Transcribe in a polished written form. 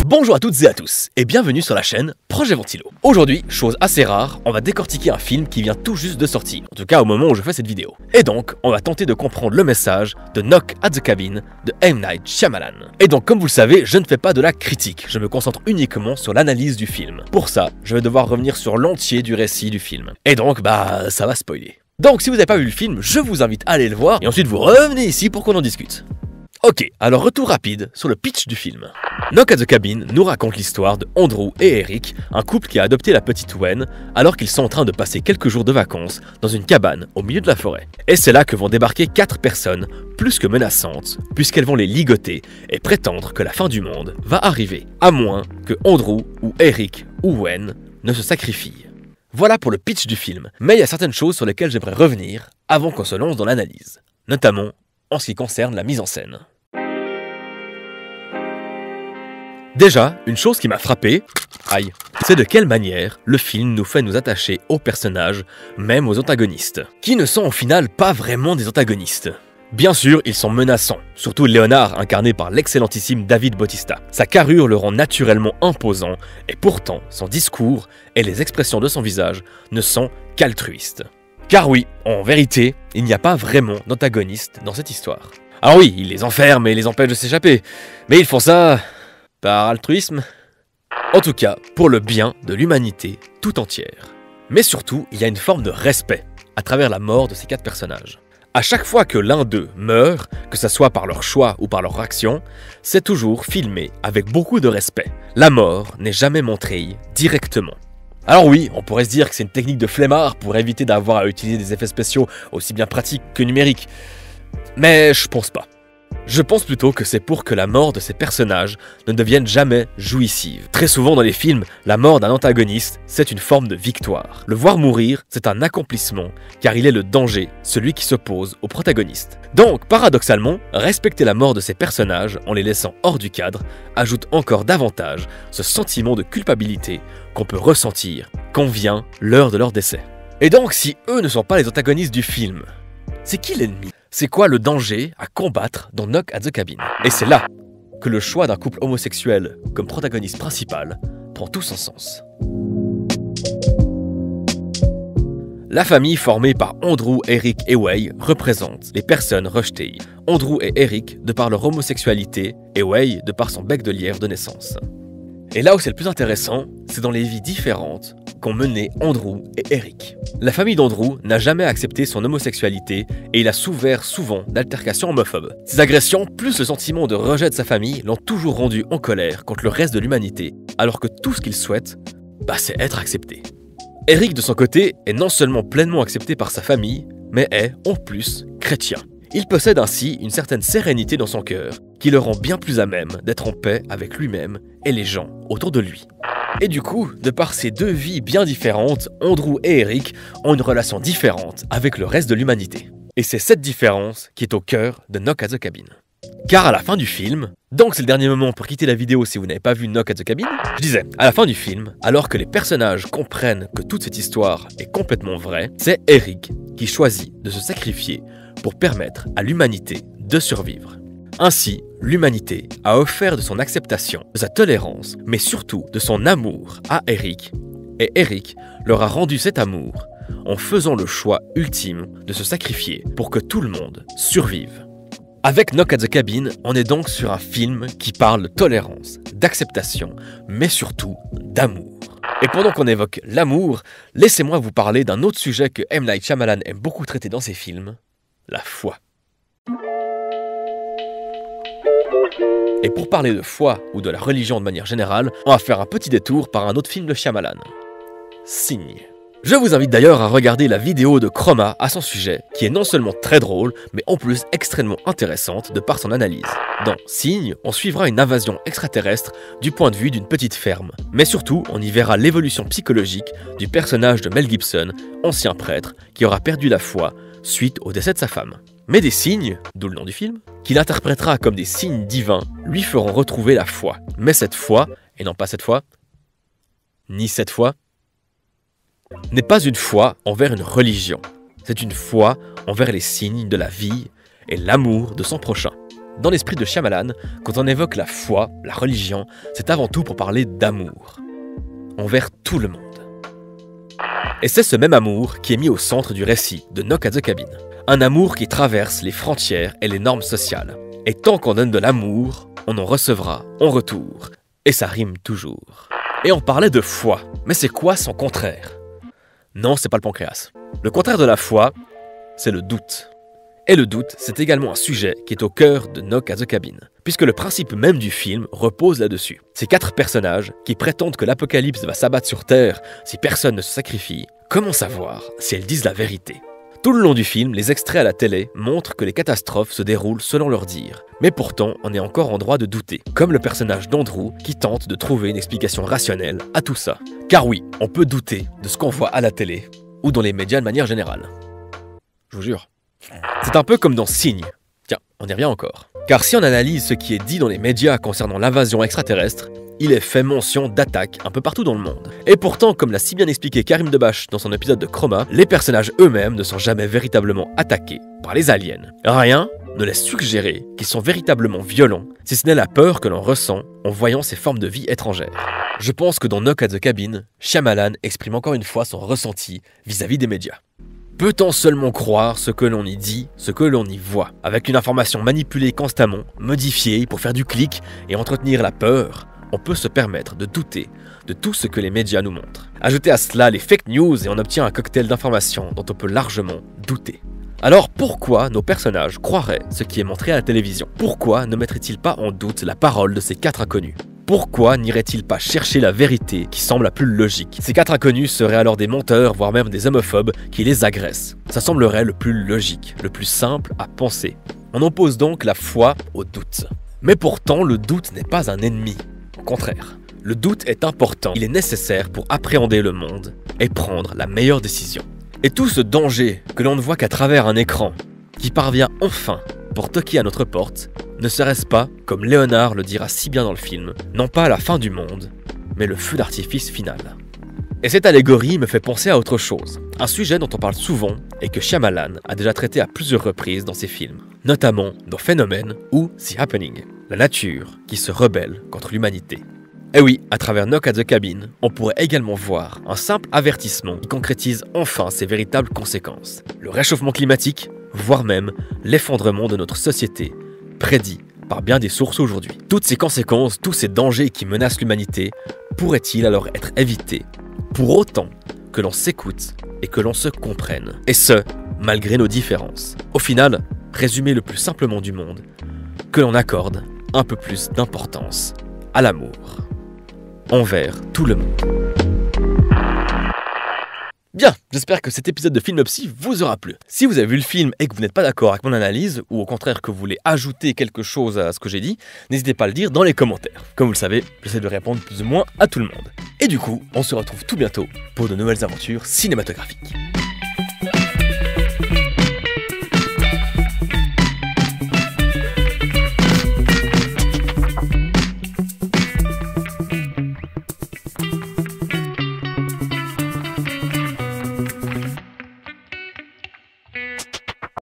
Bonjour à toutes et à tous, et bienvenue sur la chaîne Projet Ventilo. Aujourd'hui, chose assez rare, on va décortiquer un film qui vient tout juste de sortir, en tout cas au moment où je fais cette vidéo. Et donc, on va tenter de comprendre le message de Knock at the Cabin de M. Night Shyamalan. Et donc, comme vous le savez, je ne fais pas de la critique, je me concentre uniquement sur l'analyse du film. Pour ça, je vais devoir revenir sur l'entier du récit du film. Et donc, ça va spoiler. Donc, si vous n'avez pas vu le film, je vous invite à aller le voir, et ensuite vous revenez ici pour qu'on en discute. Ok, alors retour rapide sur le pitch du film. Knock at the Cabin nous raconte l'histoire de Andrew et Eric, un couple qui a adopté la petite Wen alors qu'ils sont en train de passer quelques jours de vacances dans une cabane au milieu de la forêt. Et c'est là que vont débarquer 4 personnes plus que menaçantes, puisqu'elles vont les ligoter et prétendre que la fin du monde va arriver, à moins que Andrew ou Eric ou Wen ne se sacrifient. Voilà pour le pitch du film, mais il y a certaines choses sur lesquelles j'aimerais revenir avant qu'on se lance dans l'analyse, notamment en ce qui concerne la mise en scène. Déjà, une chose qui m'a frappé, c'est de quelle manière le film nous fait nous attacher aux personnages, même aux antagonistes, qui ne sont au final pas vraiment des antagonistes. Bien sûr, ils sont menaçants, surtout Léonard, incarné par l'excellentissime David Bautista. Sa carrure le rend naturellement imposant, et pourtant, son discours et les expressions de son visage ne sont qu'altruistes. Car oui, en vérité, il n'y a pas vraiment d'antagonistes dans cette histoire. Alors oui, ils les enferment et les empêchent de s'échapper, mais ils font ça par altruisme. En tout cas, pour le bien de l'humanité tout entière. Mais surtout, il y a une forme de respect à travers la mort de ces 4 personnages. À chaque fois que l'un d'eux meurt, que ce soit par leur choix ou par leur action, c'est toujours filmé avec beaucoup de respect. La mort n'est jamais montrée directement. Alors oui, on pourrait se dire que c'est une technique de flemmard pour éviter d'avoir à utiliser des effets spéciaux aussi bien pratiques que numériques. Mais je pense pas. Je pense plutôt que c'est pour que la mort de ces personnages ne devienne jamais jouissive. Très souvent dans les films, la mort d'un antagoniste, c'est une forme de victoire. Le voir mourir, c'est un accomplissement, car il est le danger, celui qui s'oppose au protagoniste. Donc, paradoxalement, respecter la mort de ces personnages en les laissant hors du cadre ajoute encore davantage ce sentiment de culpabilité qu'on peut ressentir quand vient l'heure de leur décès. Et donc, si eux ne sont pas les antagonistes du film, c'est qui l'ennemi ? C'est quoi le danger à combattre dans Knock at the Cabin? Et c'est là que le choix d'un couple homosexuel comme protagoniste principal prend tout son sens. La famille formée par Andrew, Eric et Wei représente les personnes rejetées. Andrew et Eric de par leur homosexualité et Wei de par son bec de lièvre de naissance. Et là où c'est le plus intéressant, c'est dans les vies différentes qu'ont mené Andrew et Eric. La famille d'Andrew n'a jamais accepté son homosexualité et il a souffert souvent d'altercations homophobes. Ces agressions, plus le sentiment de rejet de sa famille, l'ont toujours rendu en colère contre le reste de l'humanité, alors que tout ce qu'il souhaite, c'est être accepté. Eric, de son côté, est non seulement pleinement accepté par sa famille, mais est, en plus, chrétien. Il possède ainsi une certaine sérénité dans son cœur, qui le rend bien plus à même d'être en paix avec lui-même et les gens autour de lui. Et du coup, de par ces 2 vies bien différentes, Andrew et Eric ont une relation différente avec le reste de l'humanité. Et c'est cette différence qui est au cœur de Knock at the Cabin. Car à la fin du film, donc c'est le dernier moment pour quitter la vidéo si vous n'avez pas vu Knock at the Cabin, je disais, à la fin du film, alors que les personnages comprennent que toute cette histoire est complètement vraie, c'est Eric qui choisit de se sacrifier pour permettre à l'humanité de survivre. Ainsi, l'humanité a offert de son acceptation, de sa tolérance, mais surtout de son amour à Eric, et Eric leur a rendu cet amour en faisant le choix ultime de se sacrifier pour que tout le monde survive. Avec Knock at the Cabin, on est donc sur un film qui parle de tolérance, d'acceptation, mais surtout d'amour. Et pendant qu'on évoque l'amour, laissez-moi vous parler d'un autre sujet que M. Night Shyamalan aime beaucoup traiter dans ses films, la foi. Et pour parler de foi ou de la religion de manière générale, on va faire un petit détour par un autre film de Shyamalan, Signe. Je vous invite d'ailleurs à regarder la vidéo de Chroma à son sujet, qui est non seulement très drôle, mais en plus extrêmement intéressante de par son analyse. Dans Signe, on suivra une invasion extraterrestre du point de vue d'une petite ferme. Mais surtout, on y verra l'évolution psychologique du personnage de Mel Gibson, ancien prêtre, qui aura perdu la foi suite au décès de sa femme. Mais des signes, d'où le nom du film, qu'il interprétera comme des signes divins, lui feront retrouver la foi. Mais cette foi, et non pas cette fois, ni cette fois, n'est pas une foi envers une religion. C'est une foi envers les signes de la vie et l'amour de son prochain. Dans l'esprit de Shyamalan, quand on évoque la foi, la religion, c'est avant tout pour parler d'amour. Envers tout le monde. Et c'est ce même amour qui est mis au centre du récit de Knock at the Cabin. Un amour qui traverse les frontières et les normes sociales. Et tant qu'on donne de l'amour, on en recevra en retour. Et ça rime toujours. Et on parlait de foi, mais c'est quoi son contraire? Non, c'est pas le pancréas. Le contraire de la foi, c'est le doute. Et le doute, c'est également un sujet qui est au cœur de Knock at the Cabin, puisque le principe même du film repose là-dessus. Ces 4 personnages qui prétendent que l'apocalypse va s'abattre sur Terre si personne ne se sacrifie, comment savoir si elles disent la vérité? Tout le long du film, les extraits à la télé montrent que les catastrophes se déroulent selon leur dire. Mais pourtant, on est encore en droit de douter, comme le personnage d'Andrew qui tente de trouver une explication rationnelle à tout ça. Car oui, on peut douter de ce qu'on voit à la télé, ou dans les médias de manière générale. Je vous jure. C'est un peu comme dans Signe. Tiens, on y revient encore. Car si on analyse ce qui est dit dans les médias concernant l'invasion extraterrestre, il est fait mention d'attaques un peu partout dans le monde. Et pourtant, comme l'a si bien expliqué Karim Debache dans son épisode de Chroma, les personnages eux-mêmes ne sont jamais véritablement attaqués par les aliens. Rien ne laisse suggérer qu'ils sont véritablement violents, si ce n'est la peur que l'on ressent en voyant ces formes de vie étrangères. Je pense que dans Knock at the Cabin, Shyamalan exprime encore une fois son ressenti vis-à-vis des médias. Peut-on seulement croire ce que l'on y dit, ce que l'on y voit, avec une information manipulée constamment, modifiée pour faire du clic et entretenir la peur? On peut se permettre de douter de tout ce que les médias nous montrent. Ajoutez à cela les fake news et on obtient un cocktail d'informations dont on peut largement douter. Alors pourquoi nos personnages croiraient ce qui est montré à la télévision? Pourquoi ne mettraient-ils pas en doute la parole de ces 4 inconnus? Pourquoi n'iraient-ils pas chercher la vérité qui semble la plus logique? Ces 4 inconnus seraient alors des menteurs, voire même des homophobes qui les agressent. Ça semblerait le plus logique, le plus simple à penser. On oppose donc la foi au doute. Mais pourtant, le doute n'est pas un ennemi. Au contraire, le doute est important. Il est nécessaire pour appréhender le monde et prendre la meilleure décision. Et tout ce danger que l'on ne voit qu'à travers un écran, qui parvient enfin pour toquer à notre porte, ne serait-ce pas, comme Léonard le dira si bien dans le film, non pas la fin du monde, mais le feu d'artifice final. Et cette allégorie me fait penser à autre chose, un sujet dont on parle souvent et que Shyamalan a déjà traité à plusieurs reprises dans ses films, notamment dans Phénomène ou The Happening, la nature qui se rebelle contre l'humanité. Et oui, à travers Knock at the Cabin, on pourrait également voir un simple avertissement qui concrétise enfin ses véritables conséquences. Le réchauffement climatique, voire même l'effondrement de notre société, prédit par bien des sources aujourd'hui. Toutes ces conséquences, tous ces dangers qui menacent l'humanité, pourraient-ils alors être évités, pour autant que l'on s'écoute et que l'on se comprenne, et ce, malgré nos différences. Au final, résumé le plus simplement du monde, que l'on accorde un peu plus d'importance à l'amour envers tout le monde. Bien, j'espère que cet épisode de Filmopsie vous aura plu. Si vous avez vu le film et que vous n'êtes pas d'accord avec mon analyse, ou au contraire que vous voulez ajouter quelque chose à ce que j'ai dit, n'hésitez pas à le dire dans les commentaires. Comme vous le savez, j'essaie de répondre plus ou moins à tout le monde. Et du coup, on se retrouve tout bientôt pour de nouvelles aventures cinématographiques.